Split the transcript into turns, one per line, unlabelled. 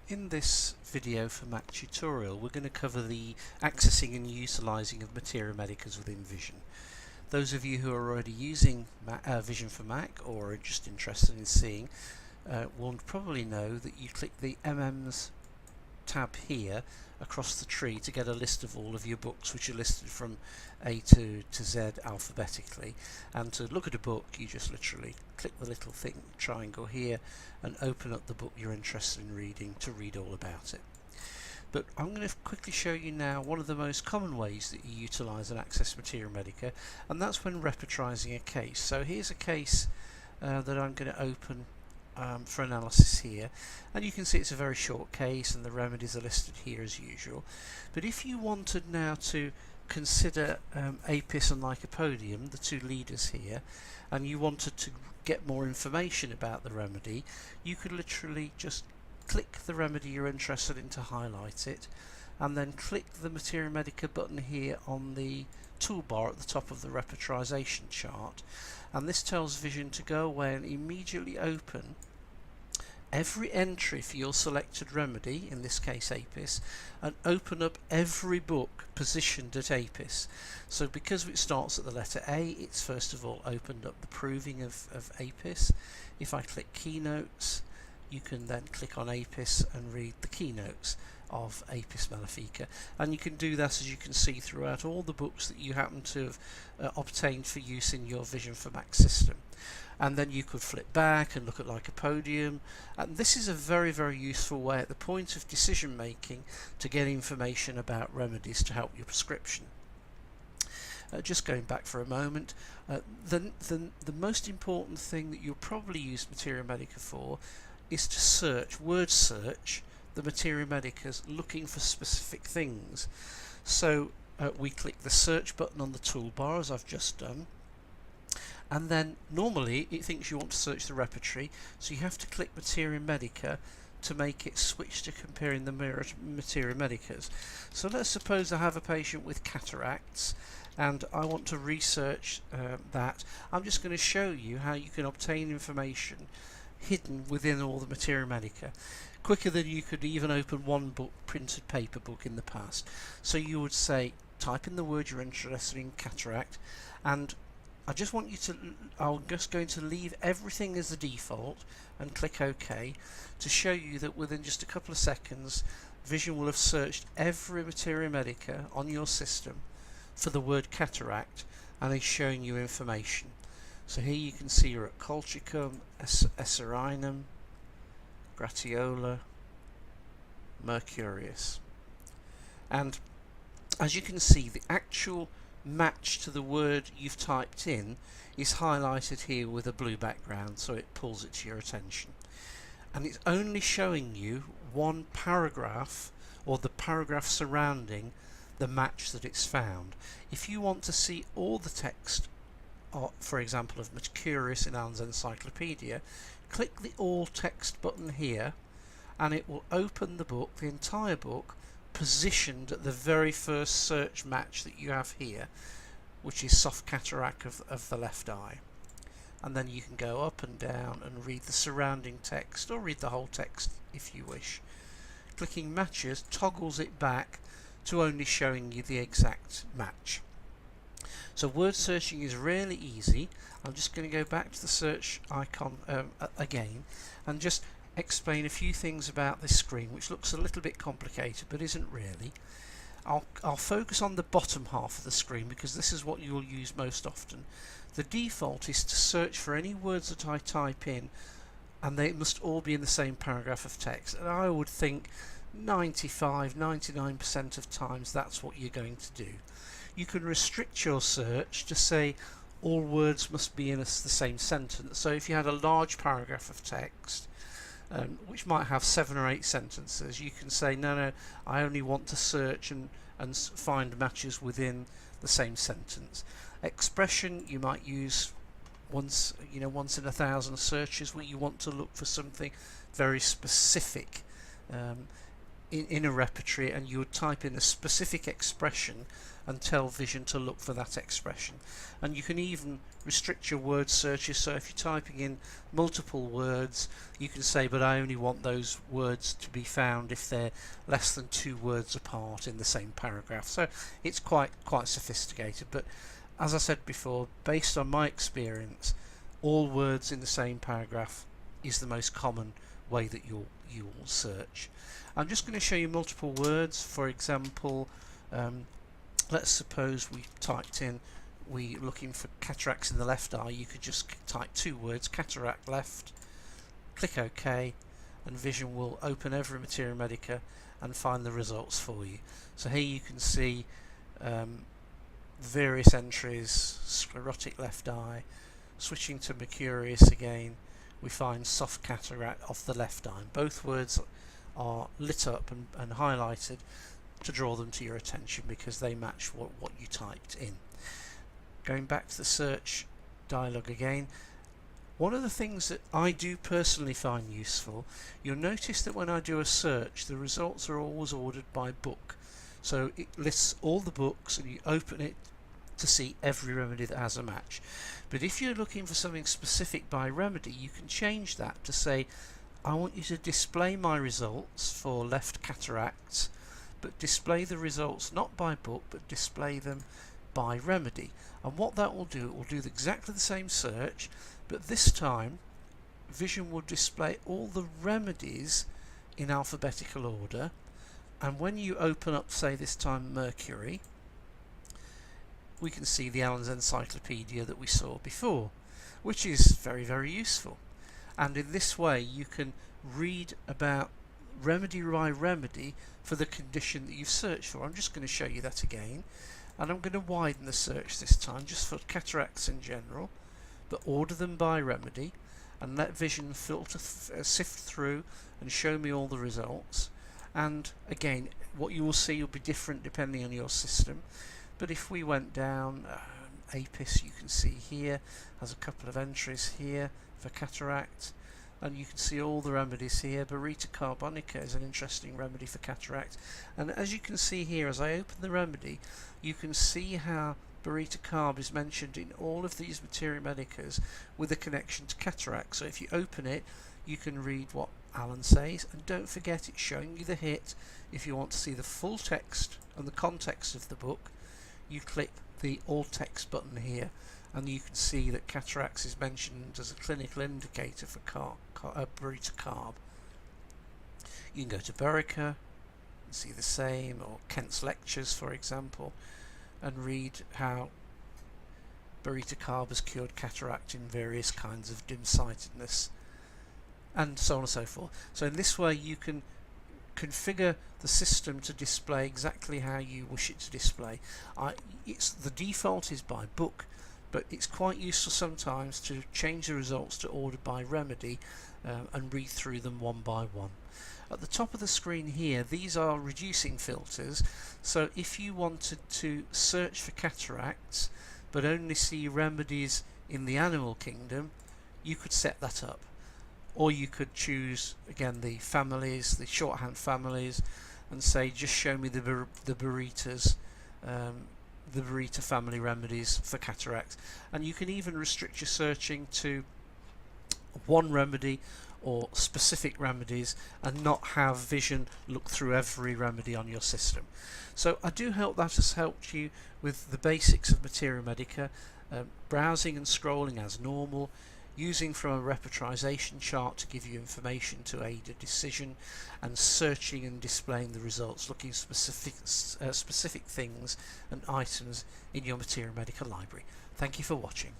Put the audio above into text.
In this video for Mac tutorial, we're going to cover the accessing and utilising of materia medicas within Vision. Those of you who are already using Vision for Mac or are just interested in seeing will probably know that you click the MMs tab here across the tree to get a list of all of your books, which are listed from A to Z alphabetically. And to look at a book, you just literally click the little thing triangle here and open up the book you're interested in reading to read all about it. But I'm going to quickly show you now one of the most common ways that you utilise and access materia medica, and that's when repertorising a case. So here's a case that I'm going to open for analysis here, and you can see it's a very short case and the remedies are listed here as usual. But if you wanted now to consider apis and lycopodium, the two leaders here, and you wanted to get more information about the remedy, you could literally just click the remedy you're interested in to highlight it, and then click the materia medica button here on the toolbar at the top of the repertorisation chart, and this tells Vision to go away and immediately open every entry for your selected remedy, in this case apis, and open up every book positioned at apis. So because it starts at the letter A, it's first of all opened up the proving of apis. If I click keynotes, you can then click on apis and read the keynotes of Apis mellifica, and you can do that, as you can see, throughout all the books that you happen to have obtained for use in your Vision for Mac system. And then you could flip back and look at lycopodium, and this is a very useful way at the point of decision making to get information about remedies to help your prescription. Just going back for a moment, the most important thing that you'll probably use materia medica for is to search, word search, the materia medicas looking for specific things. So we click the search button on the toolbar, as I've just done, and then normally it thinks you want to search the repertory, so you have to click materia medica to make it switch to comparing the materia medicas. So let's suppose I have a patient with cataracts and I want to research that. I'm just going to show you how you can obtain information hidden within all the materia medica quicker than you could even open one book, printed paper book, in the past. So you would say, type in the word you're interested in, cataract, and I just want you to, I'm just going to leave everything as the default and click OK to show you that within just a couple of seconds Vision will have searched every materia medica on your system for the word cataract and is showing you information. So here you can see you're at colchicum, esserinum, gratiola, mercurius, and as you can see, the actual match to the word you've typed in is highlighted here with a blue background, so it pulls it to your attention, and it's only showing you one paragraph, or the paragraph surrounding the match that it's found. If you want to see all the text, for example of mercurius in Allen's encyclopedia, click the all text button here and it will open the book, the entire book, positioned at the very first search match that you have here, which is soft cataract of the left eye. And then you can go up and down and read the surrounding text, or read the whole text if you wish. Clicking matches toggles it back to only showing you the exact match. So word searching is really easy. I'm just going to go back to the search icon again and just explain a few things about this screen, which looks a little bit complicated but isn't really. I'll focus on the bottom half of the screen because this is what you'll use most often. The default is to search for any words that I type in, and they must all be in the same paragraph of text, and I would think 95–99% of times that's what you're going to do. You can restrict your search to say all words must be in the same sentence. So if you had a large paragraph of text which might have 7 or 8 sentences, you can say no, I only want to search and find matches within the same sentence. Expression you might use once in 1,000 searches where you want to look for something very specific in a repertory, and you would type in a specific expression and tell Vision to look for that expression. And you can even restrict your word searches, so if you're typing in multiple words, you can say, but I only want those words to be found if they're less than 2 words apart in the same paragraph. So it's quite sophisticated, but as I said before, based on my experience, all words in the same paragraph is the most common way that you'll search. I'm just going to show you multiple words. For example, let's suppose we typed in, we're looking for cataracts in the left eye. You could just type 2 words, cataract left, click OK, and Vision will open every materia medica and find the results for you. So here you can see various entries: sclerotic left eye. Switching to mercurius again, we find soft cataract of the left eye. Both words are lit up and highlighted to draw them to your attention because they match what you typed in. Going back to the search dialog again, one of the things that I do personally find useful, you'll notice that when I do a search, the results are always ordered by book. So it lists all the books and you open it to see every remedy that has a match. But if you're looking for something specific by remedy, you can change that to say, I want you to display my results for left cataracts, but display the results not by book, but display them by remedy. And what that will do, it will do exactly the same search, but this time Vision will display all the remedies in alphabetical order. And when you open up, say this time Mercury, we can see the Allen's Encyclopedia that we saw before, which is very useful. And in this way you can read about remedy by remedy for the condition that you've searched for. I'm just going to show you that again, and I'm going to widen the search this time just for cataracts in general, but order them by remedy and let Vision filter, sift through and show me all the results. And again, what you will see will be different depending on your system. But if we went down, Apis, you can see here has a couple of entries here for cataract, and you can see all the remedies here. Burrita carbonica is an interesting remedy for cataract, and as you can see here, as I open the remedy, you can see how Burrita carb is mentioned in all of these materia medicas with a connection to cataract. So if you open it, you can read what Alan says, and don't forget it's showing you the hit. If you want to see the full text and the context of the book, you click the all text button here, and you can see that cataracts is mentioned as a clinical indicator for Burrita carb. You can go to Berica and see the same, or Kent's lectures for example, and read how Burrita carb has cured cataract in various kinds of dim-sightedness, and so on and so forth. So in this way you can configure the system to display exactly how you wish it to display. The default is by book, but it's quite useful sometimes to change the results to order by remedy and read through them one by one. At the top of the screen here, these are reducing filters, so if you wanted to search for cataracts but only see remedies in the animal kingdom, you could set that up. Or you could choose again the families, the shorthand families, and say just show me the Burritas, the Burrita family remedies for cataract. And you can even restrict your searching to one remedy or specific remedies and not have Vision look through every remedy on your system. So I do hope that has helped you with the basics of materia medica, browsing and scrolling as normal, using from a repertorization chart to give you information to aid a decision, and searching and displaying the results, looking for specific things and items in your materia medica library. Thank you for watching.